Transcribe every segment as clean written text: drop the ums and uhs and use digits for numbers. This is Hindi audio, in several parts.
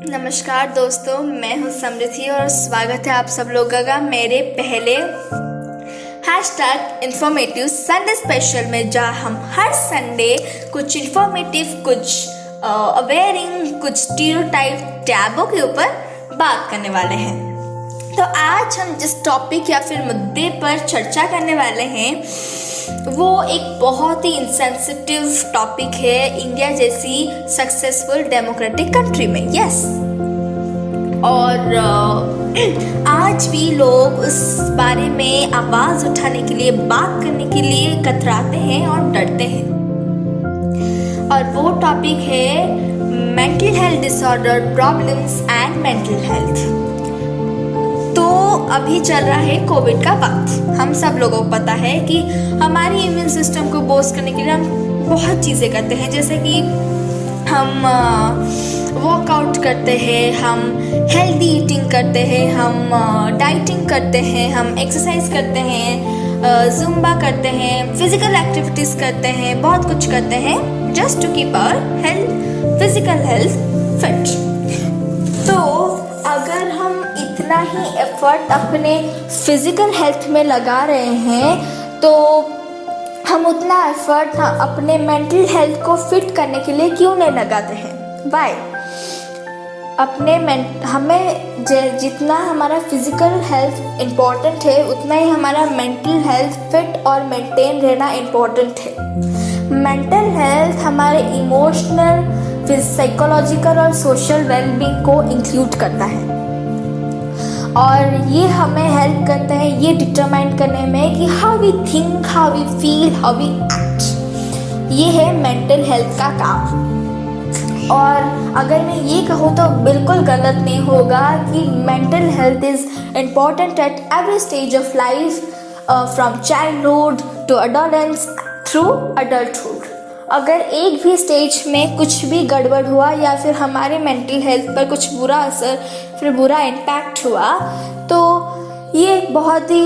नमस्कार दोस्तों, मैं हूं समृद्धि और स्वागत है आप सब लोगों का मेरे पहले #इन्फॉर्मेटिव संडे स्पेशल में, जहां हम हर संडे कुछ इन्फॉर्मेटिव, कुछ अवेयरिंग, कुछ स्टीरियोटाइप टैबों के ऊपर बात करने वाले हैं। तो आज हम जिस टॉपिक या फिर मुद्दे पर चर्चा करने वाले हैं वो एक बहुत ही इंसेंसिटिव टॉपिक है इंडिया जैसी सक्सेसफुल डेमोक्रेटिक कंट्री में। यस, और आज भी लोग उस बारे में आवाज़ उठाने के लिए, बात करने के लिए कतराते हैं और डरते हैं। और वो टॉपिक है mental health disorder, problems and mental health. तो अभी चल रहा है कोविड का वक्त। हम सब लोगों को पता है कि हमारी इम्यून सिस्टम को बूस्ट करने के लिए हम बहुत चीज़ें करते हैं, जैसे कि हम वर्कआउट करते हैं, हम हेल्दी ईटिंग करते हैं, हम डाइटिंग करते हैं, हम एक्सरसाइज करते हैं, जुम्बा करते हैं, फिजिकल एक्टिविटीज़ करते हैं, बहुत कुछ करते हैं just to keep our health, physical health fit. तो अगर हम इतना ही एफर्ट अपने फिजिकल हेल्थ में लगा रहे हैं तो हम उतना एफर्ट अपने मेंटल हेल्थ को फिट करने के लिए क्यों नहीं लगाते हैं? वाई? हमें जितना हमारा फिजिकल हेल्थ इम्पोर्टेंट है उतना ही हमारा मेंटल हेल्थ फिट और मेंटेन रहना इम्पोर्टेंट है। मेंटल हेल्थ हमारे इमोशनल, साइकोलॉजिकल और सोशल वेलबींग को इंक्लूड करता है और ये हमें हेल्प करता है ये डिटरमाइन करने में कि how we think, how we feel, how we act. ये है मेंटल हेल्थ का काम। और अगर मैं ये कहूँ तो बिल्कुल गलत नहीं होगा कि mental health is important at every stage of life, from childhood to adolescence through adulthood. अगर एक भी स्टेज में कुछ भी गड़बड़ हुआ या फिर हमारे मेंटल हेल्थ पर कुछ बुरा असर, फिर बुरा इम्पैक्ट हुआ, तो ये बहुत ही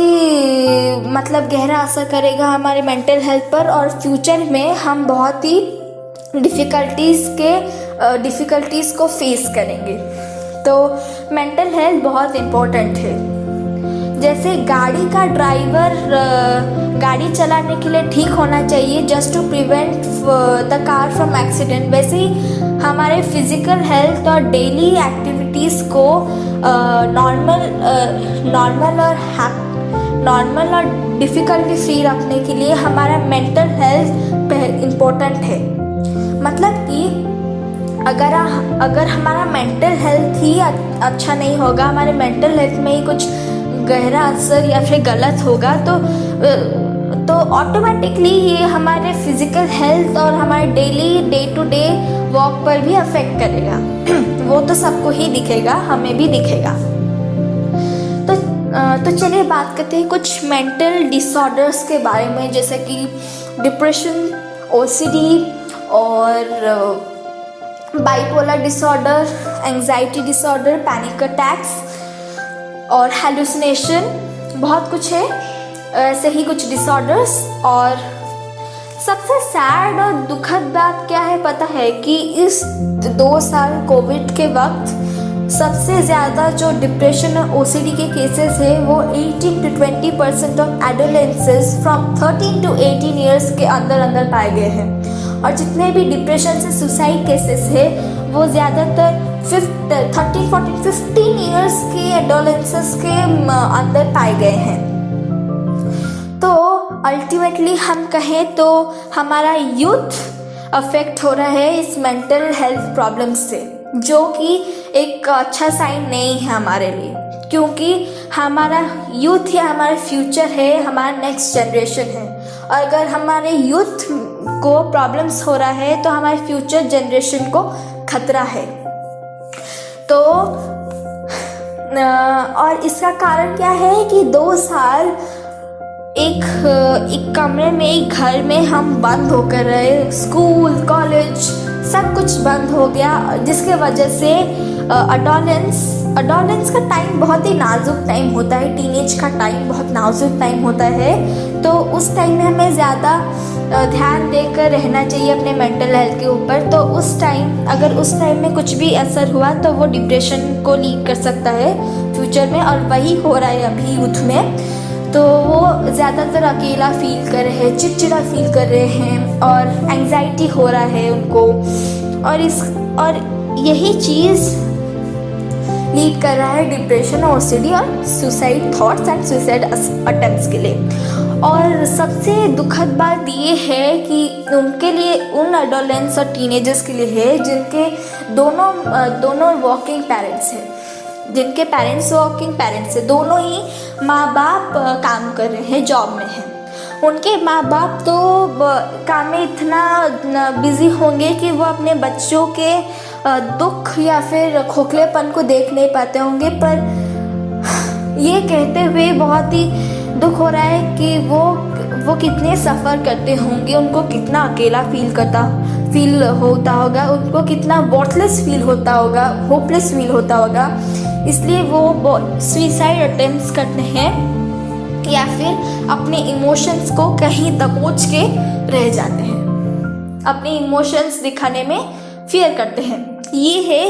गहरा असर करेगा हमारे मेंटल हेल्थ पर और फ्यूचर में हम बहुत ही डिफ़िकल्टीज़ को फेस करेंगे। तो मेंटल हेल्थ बहुत इम्पोर्टेंट है। जैसे गाड़ी का ड्राइवर गाड़ी चलाने के लिए ठीक होना चाहिए just to prevent the car from accident, वैसे ही हमारे फिजिकल हेल्थ और डेली एक्टिविटीज़ को नॉर्मल और डिफ़िकल्टी फ्री रखने के लिए हमारा मेंटल हेल्थ इम्पोर्टेंट है। मतलब कि अगर हमारा मेंटल हेल्थ ही अच्छा नहीं होगा, हमारे मेंटल हेल्थ में ही कुछ गहरा असर या फिर गलत होगा तो ऑटोमेटिकली ये हमारे फिजिकल हेल्थ और हमारे डे टू डे वॉक पर भी अफेक्ट करेगा। वो तो सबको ही दिखेगा, हमें भी दिखेगा। तो चलिए बात करते हैं कुछ मेंटल डिसऑर्डर्स के बारे में, जैसे कि डिप्रेशन, ओसीडी और bipolar disorder, anxiety disorder, panic attacks और हेलुसिनेशन, बहुत कुछ है ऐसे ही कुछ डिसऑर्डर्स। और सबसे सैड और दुखद बात क्या है पता है कि इस 2 साल कोविड के वक्त सबसे ज़्यादा जो डिप्रेशन और ओसीडी के केसेस है वो 18 to 20% of adolescents from 13 to 18 years के अंदर पाए गए हैं। और जितने भी डिप्रेशन से सुसाइड केसेस है वो ज़्यादातर 13, 14, 15 ईयर्स के एडोलेंसेस के अंदर पाए गए हैं। तो अल्टीमेटली हम कहें तो हमारा यूथ अफेक्ट हो रहा है इस मेंटल हेल्थ प्रॉब्लम से, जो कि एक अच्छा साइन नहीं है हमारे लिए, क्योंकि हमारा यूथ ही हमारा फ्यूचर है, हमारा नेक्स्ट जनरेशन है। और अगर हमारे यूथ को प्रॉब्लम्स हो रहा है तो हमारे फ्यूचर जनरेशन को खतरा है। तो और इसका कारण क्या है कि 2 साल एक कमरे में, एक घर में हम बंद होकर रहे, स्कूल, कॉलेज सब कुछ बंद हो गया, जिसके वजह से अडोलेंस का टाइम बहुत ही नाजुक टाइम होता है, टीनेज का टाइम बहुत नाजुक टाइम होता है। तो उस टाइम में हमें ज़्यादा ध्यान देकर रहना चाहिए अपने मेंटल हेल्थ के ऊपर। तो अगर उस टाइम में कुछ भी असर हुआ तो वो डिप्रेशन को लीड कर सकता है फ्यूचर में, और वही हो रहा है अभी यूथ में। तो वो ज़्यादातर अकेला फील कर रहे हैं, चिड़चिड़ा फील कर रहे हैं, और एंग्जाइटी हो रहा है उनको, और यही चीज़ लीड कर रहा है डिप्रेशन, ओसीडी और suicide thoughts and suicide attempts के लिए। और सबसे दुखद बात ये है कि उनके लिए, उन एडोलेंस और टीनेजर्स के लिए है जिनके दोनों वर्किंग पेरेंट्स हैं, जिनके पेरेंट्स वर्किंग पेरेंट्स हैं, दोनों ही माँ बाप काम कर रहे हैं, जॉब में हैं। उनके माँ बाप तो काम में इतना बिज़ी होंगे कि वो अपने बच्चों के दुख या फिर खोखलेपन को देख नहीं पाते होंगे। पर ये कहते हुए बहुत ही दुख हो रहा है कि वो कितने सफ़र करते होंगे, उनको कितना अकेला फील होता होगा, उनको कितना वर्थलेस फील होता होगा, होपलेस फील होता होगा। इसलिए वो सुसाइड अटेम्प्ट्स करते हैं या फिर अपने इमोशंस को कहीं दबोच के रह जाते हैं, अपने इमोशंस दिखाने में फियर करते हैं। ये है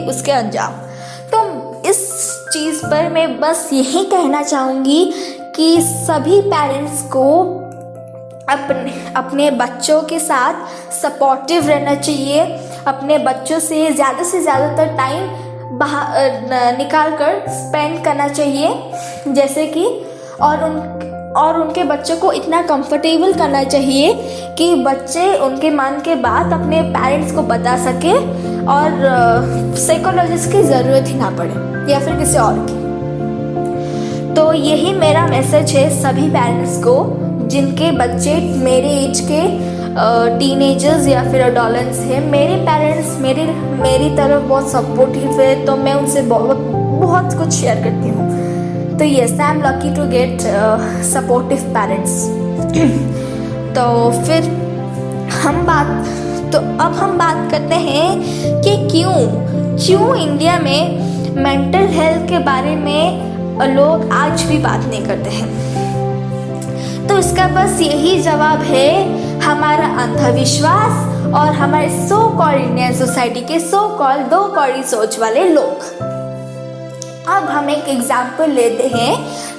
उसके अंजाम। तो इस चीज़ पर मैं बस यही कहना चाहूँगी कि सभी पेरेंट्स को अपने बच्चों के साथ सपोर्टिव रहना चाहिए, अपने बच्चों से ज़्यादातर टाइम निकाल कर स्पेंड करना चाहिए, जैसे कि और उनके बच्चों को इतना कंफर्टेबल करना चाहिए कि बच्चे उनके मन के बात अपने पेरेंट्स को बता सके, और साइकोलॉजिस्ट की ज़रूरत ही ना पड़े या फिर किसी और की। तो यही मेरा मैसेज है सभी पेरेंट्स को जिनके बच्चे मेरे एज के टीनेजर्स या फिर एडोलेंस हैं। मेरे पेरेंट्स मेरी तरफ बहुत सपोर्टिव है, तो मैं उनसे बहुत कुछ शेयर करती हूँ। तो yes, I am lucky to get supportive parents. तो फिर अब हम बात करते हैं कि क्यों इंडिया में मेंटल हेल्थ के बारे में लोग आज भी बात नहीं करते हैं। तो इसका बस यही जवाब है, हमारा अंधविश्वास और हमारे सो कॉल्ड इंडियन सोसाइटी के सो कॉल्ड दो कौड़ी सोच वाले लोग। अब हम एक एग्जाम्पल लेते हैं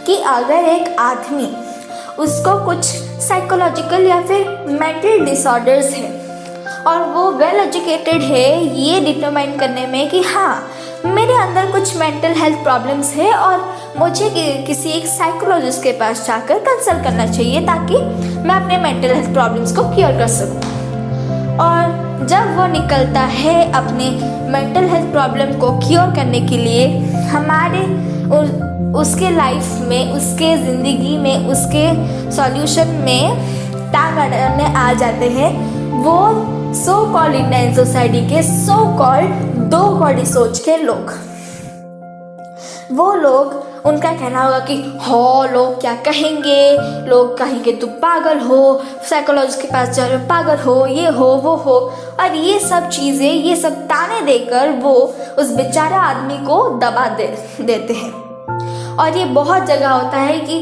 कि अगर एक आदमी, उसको कुछ साइकोलॉजिकल या फिर मेंटल डिसऑर्डर्स है और वो वेल एजुकेटेड है ये डिटरमाइन करने में कि हाँ, मेरे अंदर कुछ मेंटल हेल्थ प्रॉब्लम्स है और मुझे किसी एक साइकोलॉजिस्ट के पास जाकर कंसल्ट करना चाहिए ताकि मैं अपने मेंटल हेल्थ प्रॉब्लम्स को क्योर कर सकूं। और जब वो निकलता है अपने मेंटल हेल्थ प्रॉब्लम को क्योर करने के लिए, उसके लाइफ में, उसके ज़िंदगी में, उसके सॉल्यूशन में टांग अड़ाने आ जाते हैं वो सो कॉल्ड इंडियन सोसाइटी के सो कॉल्ड दो कौड़ी सोच के लोग। वो लोग, उनका कहना होगा कि हो, लोग क्या कहेंगे, लोग कहेंगे तुम पागल हो, साइकोलॉजिस्ट के पास जा रहे हो, पागल हो, ये हो वो हो, और ये सब चीज़ें, ये सब ताने देकर वो उस बेचारा आदमी को दबा देते हैं। और ये बहुत जगह होता है कि,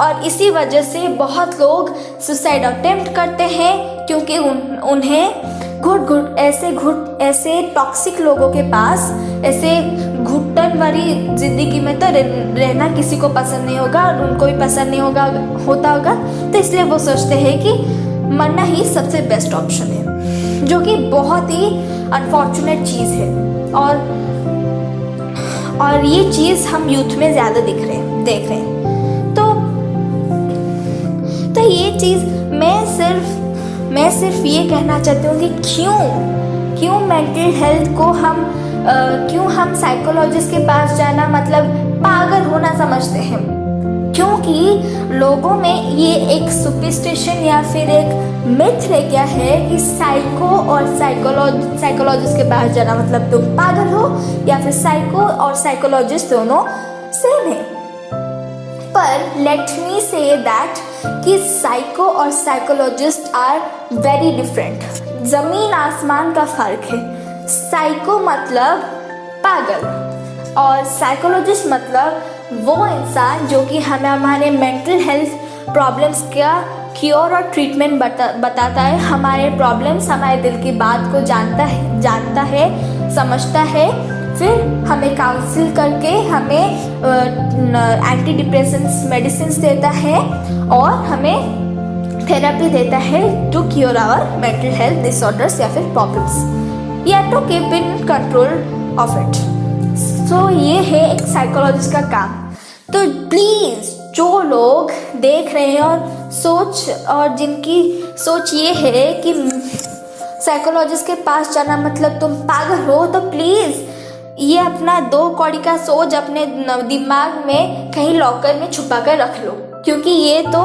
और इसी वजह से बहुत लोग सुसाइड अटेम्प्ट करते हैं क्योंकि उन्हें ऐसे टॉक्सिक लोगों के पास, ऐसे घुटन वाली ज़िंदगी में तो रहना किसी को पसंद नहीं होगा और उनको भी पसंद नहीं होता होगा। तो इसलिए वो सोचते हैं कि मरना ही सबसे बेस्ट ऑप्शन है, जो कि बहुत ही अनफॉर्चुनेट चीज़ है। और ये चीज़ हम यूथ में ज़्यादा देख रहे हैं। तो ये चीज़ मैं सिर्फ ये कहना चाहती हूँ कि क्यों मेंटल हेल्थ को क्यों हम साइकोलॉजिस्ट के पास जाना मतलब पागल होना समझते हैं। क्योंकि लोगों में ये एक सुपरस्टिशन या फिर एक मिथ रह गया है कि साइको और साइकोलॉजिस्ट के पास जाना मतलब तुम पागल हो, या फिर साइको और साइकोलॉजिस्ट दोनों सेम है। पर लेट मी से दैट कि साइको और साइकोलॉजिस्ट आर वेरी डिफरेंट। ज़मीन आसमान का फ़र्क है। साइको मतलब पागल और साइकोलॉजिस्ट मतलब वो इंसान जो कि हमें हमारे मेंटल हेल्थ प्रॉब्लम्स का क्योर और ट्रीटमेंट बताता है, हमारे प्रॉब्लम्स, हमारे दिल की बात को जानता है, समझता है, फिर हमें काउंसिल करके हमें एंटी डिप्रेसेंट्स मेडिसिन देता है और हमें थेरेपी देता है to cure our mental health disorders या फिर प्रॉब्लम्स या to keep in control of it. So ये है एक साइकोलॉजिस्ट का काम। तो प्लीज़ जो लोग देख रहे हैं और जिनकी सोच ये है कि साइकोलॉजिस्ट के पास जाना मतलब तुम पागल हो, तो प्लीज़ ये अपना 2 कौड़ी का सोच अपने दिमाग में कहीं लॉकर में छुपा कर रख लो, क्योंकि ये तो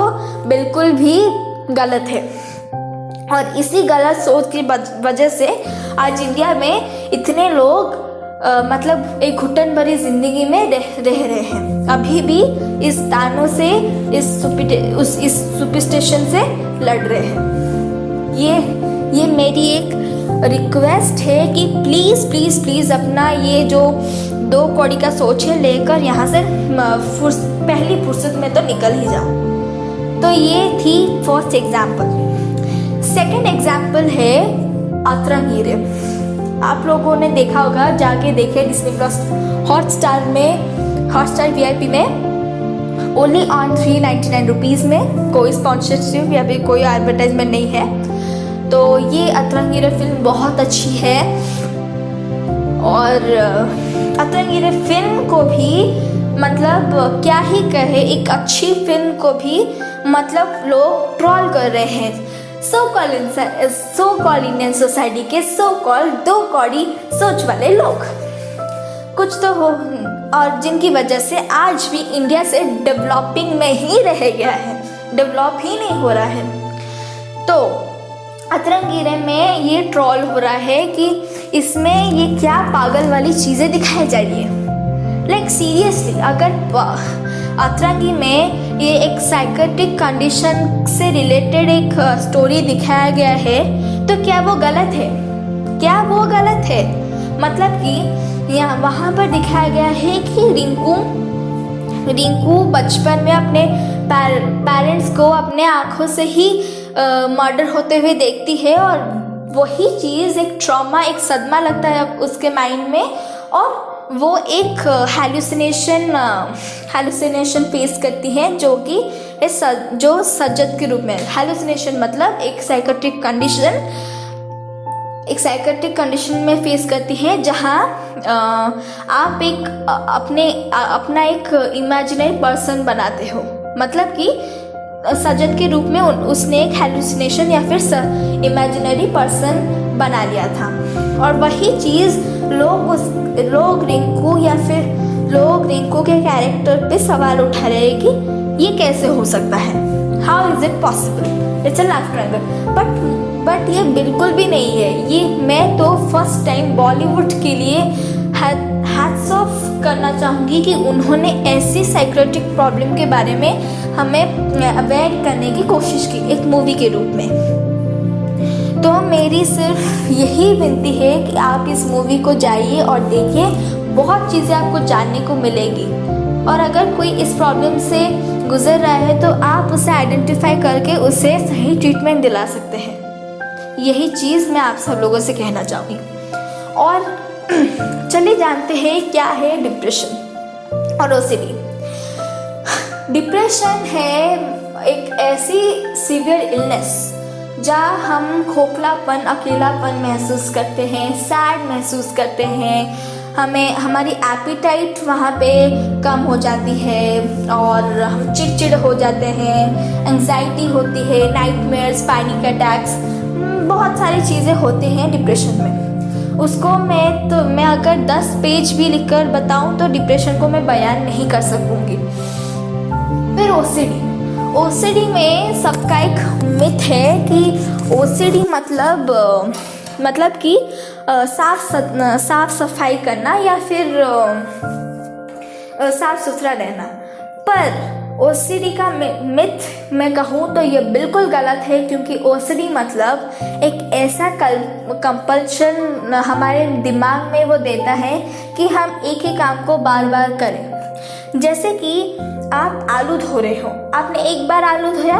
बिल्कुल भी गलत है। और इसी गलत सोच की वजह से आज इंडिया में इतने लोग मतलब एक घुटन भरी जिंदगी में रह रहे हैं, अभी भी इस तानों से, इस सुपरस्टिशन से लड़ रहे हैं। ये मेरी एक रिक्वेस्ट है कि प्लीज़ प्लीज़ प्लीज़ अपना ये जो 2 कौड़ी का सोच है लेकर यहाँ से पहली फुर्सत में तो निकल ही जाओ। तो ये थी फर्स्ट एग्जाम्पल। सेकेंड एग्जाम्पल है अतरंगीरे। आप लोगों ने देखा होगा, जाके देखे डिज्नी प्लस हॉटस्टार VIP में ओनली ऑन 399 रुपीज़ में, कोई स्पॉन्सरशिप या फिर कोई एडवर्टाइजमेंट नहीं है। तो ये अतरंगीरे फिल्म बहुत अच्छी है और अतरंगीरे फिल्म को भी मतलब क्या ही कहे, एक अच्छी फिल्म को भी मतलब लोग ट्रोल कर रहे हैं। सो कॉल इंडियन सोसाइटी के सो कॉल 2 कौड़ी सोच वाले लोग कुछ तो हो, और जिनकी वजह से आज भी इंडिया से डेवलपिंग में ही रह गया है, डेवलप ही नहीं हो रहा है। तो अतरंगीरे में ये ट्रोल हो रहा है कि इसमें ये क्या पागल वाली चीज़ें दिखाई जा रही है। लाइक सीरियसली, अगर अतरंगी में ये एक साइकेट्रिक कंडीशन से रिलेटेड एक स्टोरी दिखाया गया है, तो क्या वो गलत है? क्या वो गलत है? मतलब कि यहाँ वहाँ पर दिखाया गया है कि रिंकू बचपन में अपने पेरेंट्स को अपने आँखों से ही मर्डर होते हुए देखती है और वही चीज़ एक ट्रॉमा, एक सदमा लगता है उसके माइंड में, और वो एक हैलुसिनेशन फेस करती है जो सजद के रूप में। हैलुसिनेशन मतलब एक साइकेट्रिक कंडीशन में फेस करती है जहाँ आप अपना एक इमेजिनरी पर्सन बनाते हो, मतलब कि सजद के रूप में उसने एक हैलुसिनेशन या फिर इमेजिनरी पर्सन बना लिया था। और वही चीज़ लोग रिंकू के कैरेक्टर पे सवाल उठा रहे हैं कि ये कैसे हो सकता है, how is it possible, it's a love triangle. But ये बिल्कुल भी नहीं है। ये मैं तो फर्स्ट टाइम बॉलीवुड के लिए हैट्स ऑफ करना चाहूँगी कि उन्होंने ऐसी साइकेट्रिक प्रॉब्लम के बारे में हमें अवेयर करने की कोशिश की एक मूवी के रूप में। तो मेरी सिर्फ यही विनती है कि आप इस मूवी को जाइए और देखिए, बहुत चीज़ें आपको जानने को मिलेगी। और अगर कोई इस प्रॉब्लम से गुजर रहा है तो आप उसे आइडेंटिफाई करके उसे सही ट्रीटमेंट दिला सकते हैं। यही चीज़ मैं आप सब लोगों से कहना चाहूँगी। और चलिए जानते हैं क्या है डिप्रेशन और OCD। डिप्रेशन है एक ऐसी सीवियर इलनेस जहाँ हम खोखलापन, अकेलापन महसूस करते हैं, सैड महसूस करते हैं, हमारी एपिटाइट वहाँ पे कम हो जाती है और हम चिड़चिड़ हो जाते हैं, एंजाइटी होती है, नाइटमेयर्स, पैनिक अटैक्स, बहुत सारी चीज़ें होती हैं डिप्रेशन में। उसको मैं अगर 10 पेज भी लिखकर बताऊं तो डिप्रेशन को मैं बयान नहीं कर सकूंगी। फिर OCD में सबका एक मिथ है कि OCD मतलब कि साफ सफाई करना या फिर साफ सुथरा रहना। पर ओसीडी का मिथ मैं कहूँ तो ये बिल्कुल गलत है, क्योंकि ओसीडी मतलब एक ऐसा कंपल्शन हमारे दिमाग में वो देता है कि हम एक ही काम को बार बार करें। जैसे कि आप आलू धो रहे हो, आपने एक बार आलू धोया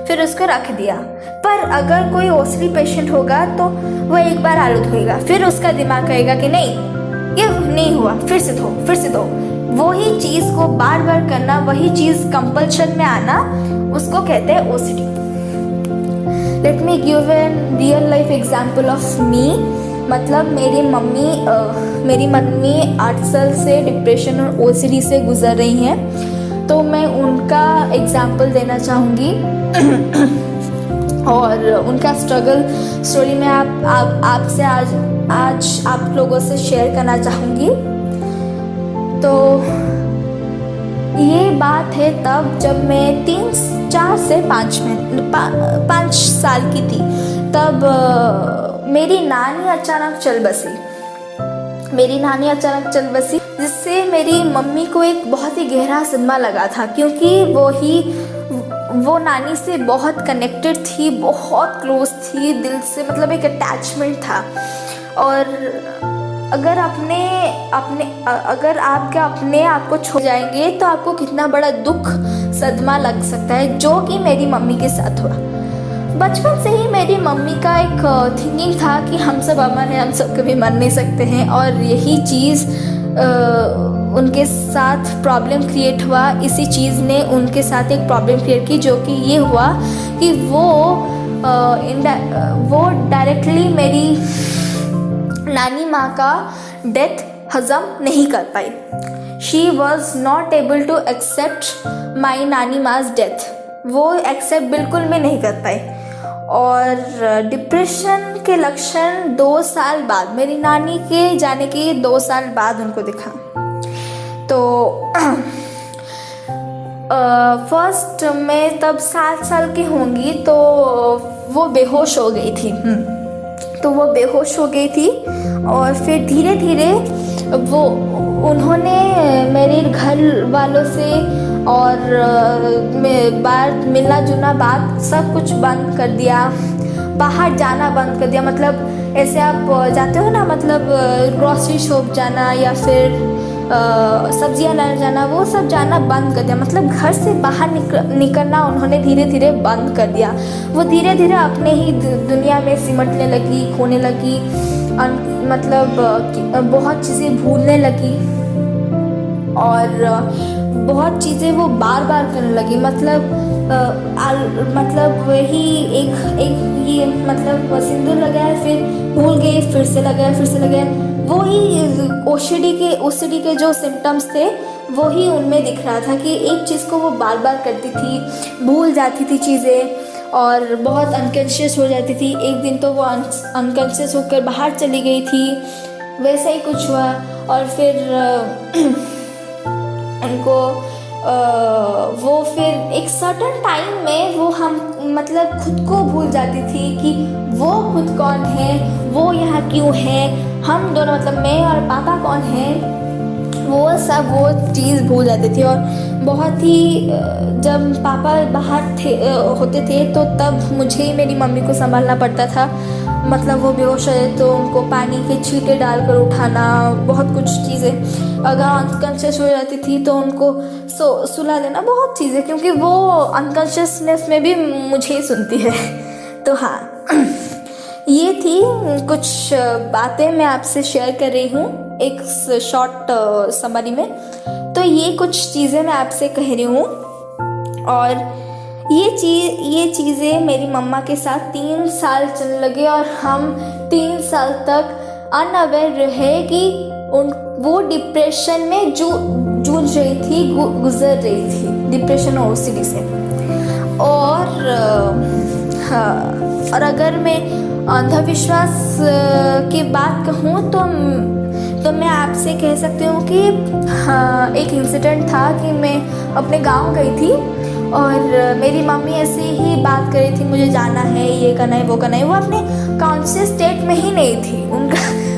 फिर उसको रख दिया, पर अगर कोई ओसीडी पेशेंट होगा तो वो एक बार आलू धोएगा, फिर उसका दिमाग कहेगा कि नहीं ये नहीं हुआ, फिर से धो। वही चीज़ को बार बार करना, वही चीज़ कंपल्शन में आना, उसको कहते हैं OCD. Let me give an real life example of me. मतलब मेरी मम्मी 8 साल से डिप्रेशन और ओसीडी से गुजर रही हैं, तो मैं उनका एग्जाम्पल देना चाहूँगी और उनका स्ट्रगल स्टोरी मैं आपसे आज आप लोगों से शेयर करना चाहूँगी। तो ये बात है तब जब मैं 4 से 5 साल की थी। तब मेरी नानी अचानक चल बसी, जिससे मेरी मम्मी को एक बहुत ही गहरा सदमा लगा था, क्योंकि वो नानी से बहुत कनेक्टेड थी, बहुत क्लोज थी दिल से, मतलब एक अटैचमेंट था। और अगर आप अपने आप को छोड़ जाएंगे तो आपको कितना बड़ा दुख सदमा लग सकता है, जो कि मेरी मम्मी के साथ हुआ। बचपन से ही मेरी मम्मी का एक थिंकिंग था कि हम सब अमर हैं, हम सब कभी मर नहीं सकते हैं, और यही चीज़ उनके साथ प्रॉब्लम क्रिएट हुआ। इसी चीज़ ने उनके साथ एक प्रॉब्लम क्रिएट की, जो कि ये हुआ कि वो डायरेक्टली मेरी नानी माँ का डेथ हज़म नहीं कर पाई। She was not able to accept my nani माज डेथ, वो एक्सेप्ट बिल्कुल भी नहीं कर पाई। और डिप्रेशन के लक्षण 2 साल बाद, मेरी नानी के जाने के 2 साल बाद उनको दिखा। तो फर्स्ट मैं तब 7 साल की होंगी, तो वो बेहोश हो गई थी। और फिर धीरे धीरे उन्होंने मेरे घर वालों से और बाहर मिलना जुलना बात सब कुछ बंद कर दिया, बाहर जाना बंद कर दिया। मतलब ऐसे आप जाते हो ना, मतलब ग्रॉसरी शॉप जाना या फिर सब्जियां लाने जाना, वो सब जाना बंद कर दिया। मतलब घर से बाहर निकलना उन्होंने धीरे धीरे बंद कर दिया। वो धीरे धीरे अपने ही दुनिया में सिमटने लगी, खोने लगी, मतलब बहुत चीज़ें भूलने लगी और बहुत चीज़ें वो बार बार करने लगी। मतलब वही एक ये मतलब सिंदूर लगाया, फिर भूल गए, फिर से लगाया। वही ओसीडी के जो सिम्टम्स थे वही उनमें दिख रहा था कि एक चीज़ को वो बार बार करती थी, भूल जाती थी चीज़ें और बहुत अनकॉन्शियस हो जाती थी। एक दिन तो वो अनकॉन्शियस होकर बाहर चली गई थी, वैसा ही कुछ हुआ। और फिर उनको वो फिर एक सर्टेन टाइम में वो हम मतलब खुद को भूल जाती थी कि वो खुद कौन है, वो यहाँ क्यों है, हम दोनों मतलब मैं और पापा कौन हैं, वो चीज़ भूल जाती थी। और बहुत ही जब पापा बाहर होते थे तो तब मुझे ही मेरी मम्मी को संभालना पड़ता था। मतलब वो बेहोश है तो उनको पानी के छींटे डालकर उठाना, बहुत कुछ चीज़ें। अगर अनकॉन्शियस हो जाती थी तो उनको सुला देना, बहुत चीज़ें, क्योंकि वो अनकॉन्शियसनेस में भी मुझे ही सुनती है। तो हाँ, ये थी कुछ बातें मैं आपसे शेयर कर रही हूँ एक शॉर्ट समरी में। तो ये कुछ चीज़ें मैं आपसे कह रही हूँ। और ये चीज़ें मेरी मम्मा के साथ 3 साल चलने लगे और हम 3 साल तक अनअवेयर रहे कि वो डिप्रेशन में जूझ रही थी, गुजर रही थी डिप्रेशन और ओसीडी से। और और अगर मैं अंधविश्वास की बात कहूँ तो मैं आपसे कह सकती हूँ कि एक इंसिडेंट था कि मैं अपने गांव गई थी और मेरी मम्मी ऐसे ही बात कर रही थी, मुझे जाना है, ये करना है, वो करना है। वो अपने कॉन्शियस स्टेट में ही नहीं थी।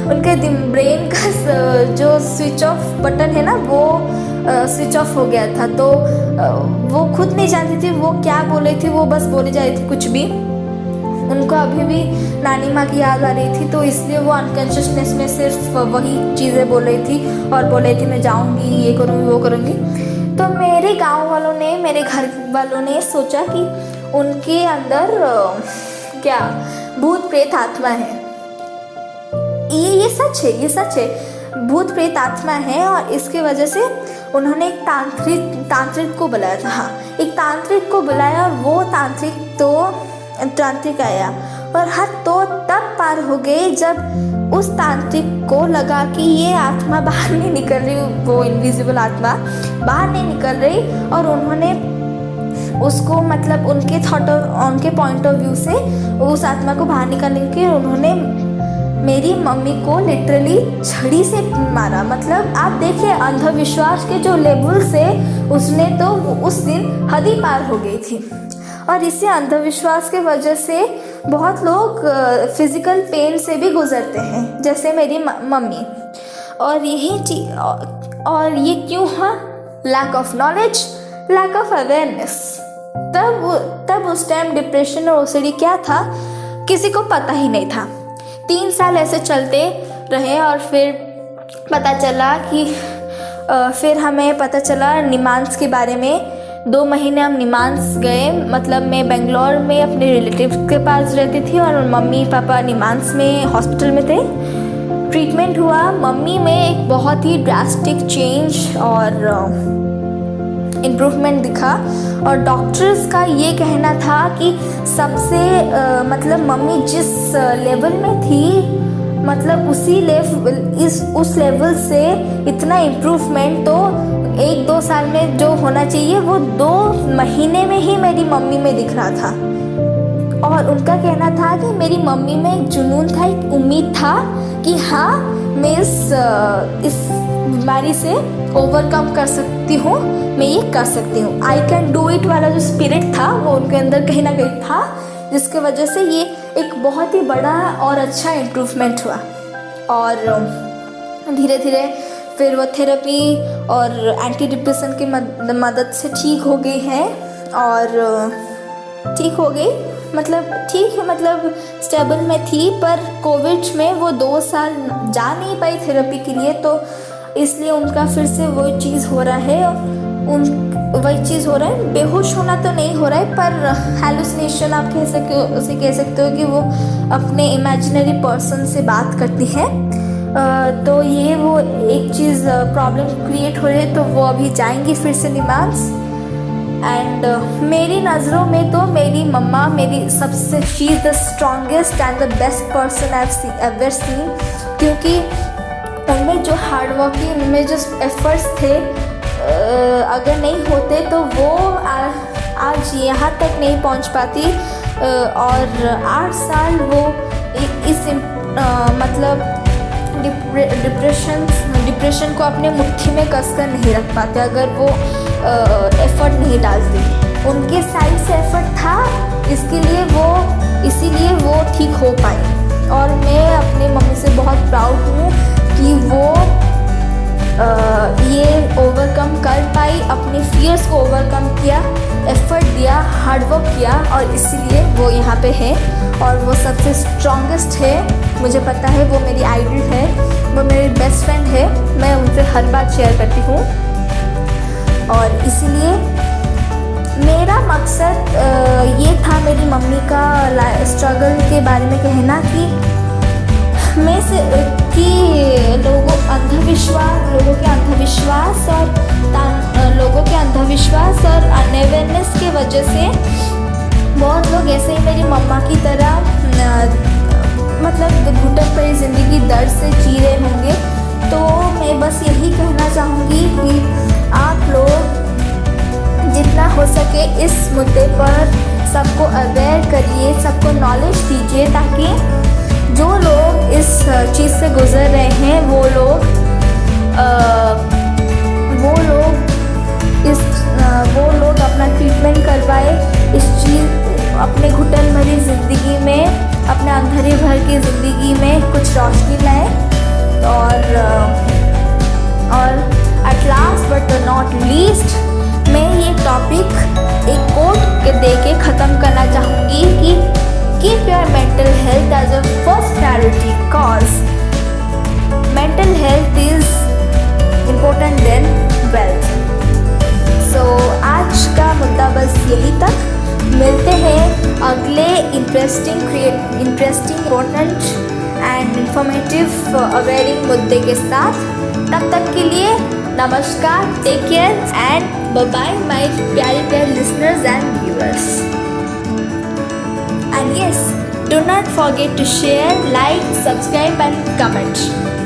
उनके ब्रेन का जो स्विच ऑफ बटन है ना वो स्विच ऑफ हो गया था। तो वो खुद नहीं जानती थी वो क्या बोल रही थी, वो बस बोले जा रही थी कुछ भी। उनको अभी भी नानी माँ की याद आ रही थी, तो इसलिए वो अनकॉन्शियसनेस में सिर्फ वही चीज़ें बोल रही थी और बोल रही थी मैं जाऊँगी, ये करूँगी, वो करूँगी। तो मेरे गांव वालों ने, मेरे घर वालों ने सोचा कि उनके अंदर क्या भूत प्रेत आत्मा है। ये सच है, ये सच है, भूत प्रेत आत्मा है। और इसके वजह से उन्होंने एक तांत्रिक को बुलाया था। हाँ, एक तांत्रिक को बुलाया और वो तांत्रिक आया और हद तो तब पार हो गई जब उस तांत्रिक को लगा कि ये आत्मा बाहर नहीं निकल रही, वो इनविजिबल आत्मा बाहर नहीं निकल रही। और उन्होंने उसको मतलब उनके पॉइंट ऑफ व्यू से उस आत्मा को बाहर निकालने के उन्होंने मेरी मम्मी को लिटरली छड़ी से मारा। मतलब आप देखिए अंधविश्वास के जो लेवल से उसने तो उस दिन हद ही पार हो गई थी। और इसी अंधविश्वास के वजह से बहुत लोग फिजिकल पेन से भी गुजरते हैं, जैसे मेरी मम्मी। और ये क्यों हुआ? Lack of knowledge, lack of awareness. तब उस टाइम डिप्रेशन और ओसीडी क्या था किसी को पता ही नहीं था। 3 साल ऐसे चलते रहे और फिर हमें पता चला निमांस के बारे में। 2 महीने हम निमांस गए, मतलब मैं बेंगलोर में अपने रिलेटिव्स के पास रहती थी और मम्मी पापा निमांस में हॉस्पिटल में थे। ट्रीटमेंट हुआ, मम्मी में एक बहुत ही ड्रास्टिक चेंज और इम्प्रूवमेंट दिखा। और डॉक्टर्स का ये कहना था कि सबसे मतलब मम्मी जिस लेवल में थी, मतलब उस लेवल से इतना इम्प्रूवमेंट तो 1-2 साल में जो होना चाहिए वो 2 महीने में ही मेरी मम्मी में दिख रहा था। और उनका कहना था कि मेरी मम्मी में एक जुनून था, एक उम्मीद था कि हाँ मैं इस बीमारी से ओवरकम कर सकती हूँ, मैं ये कर सकती हूँ। आई कैन डू इट वाला जो स्पिरिट था वो उनके अंदर कहीं ना कहीं था, जिसके वजह से ये एक बहुत ही बड़ा और अच्छा इम्प्रूवमेंट हुआ। और धीरे धीरे फिर वो थेरेपी और एंटी डिप्रेशन की मदद से ठीक हो गई है। और ठीक हो गई मतलब स्टेबल में थी। पर कोविड में वो 2 साल जा नहीं पाई थेरेपी के लिए, तो इसलिए उनका फिर से वही चीज़ हो रहा है। बेहोश होना तो नहीं हो रहा है, पर हेलुसिनेशन आप कह सकते हो कि वो अपने इमेजिनरी पर्सन से बात करती है। तो ये वो एक चीज़ प्रॉब्लम क्रिएट हो रही है, तो वो अभी जाएंगी फिर से निमांस। एंड मेरी नज़रों में तो मेरी मम्मा मेरी सबसे she is the strongest and the best person I have ever seen, क्योंकि उनमें जो हार्ड वर्किंग, उनमें जो एफर्ट्स थे, अगर नहीं होते तो वो आज यहाँ तक नहीं पहुँच पाती। और 8 साल वो इस मतलब डिप्रेशन को अपने मुट्ठी में कसकर नहीं रख पाते अगर वो एफर्ट नहीं डालते। उनके साइड से एफर्ट था, इसीलिए वो ठीक हो पाई। और मैं अपने मम्मी से बहुत प्राउड हूँ कि वो ये ओवरकम कर पाई, अपने फियर्स को ओवरकम किया, एफर्ट दिया, हार्डवर्क किया, और इसीलिए वो यहाँ पे है। और वो सबसे स्ट्रॉन्गेस्ट है, मुझे पता है। वो मेरी आइडल है, वो मेरी बेस्ट फ्रेंड है, मैं उनसे हर बात शेयर करती हूँ। और इसीलिए मेरा मकसद ये था मेरी मम्मी का स्ट्रगल के बारे में कहना कि लोगों के अंधविश्वास और अनअवेयरनेस की वजह से बहुत लोग ऐसे ही मेरी मम्मा की तरह मतलब घुटन भरी ज़िंदगी दर्द से जी रहे होंगे। तो मैं बस यही कहना चाहूँगी कि आप लोग जितना हो सके इस मुद्दे पर सबको अवेयर करिए, सबको नॉलेज दीजिए, ताकि जो लोग इस चीज़ से गुज़र रहे हैं वो लोग अपना ट्रीटमेंट करवाए, अपने घुटन भरी ज़िंदगी में, अपने अंधेरे भर की ज़िंदगी में कुछ रोशनी लाए। इंटरेस्टिंग इम्पोर्टेंट एंड इंफॉर्मेटिव अवेयरिंग मुद्दे के साथ। तब तक के लिए नमस्कार, take care and bye bye my प्यारे listeners and viewers. And yes, do not forget to share, like, subscribe and comment.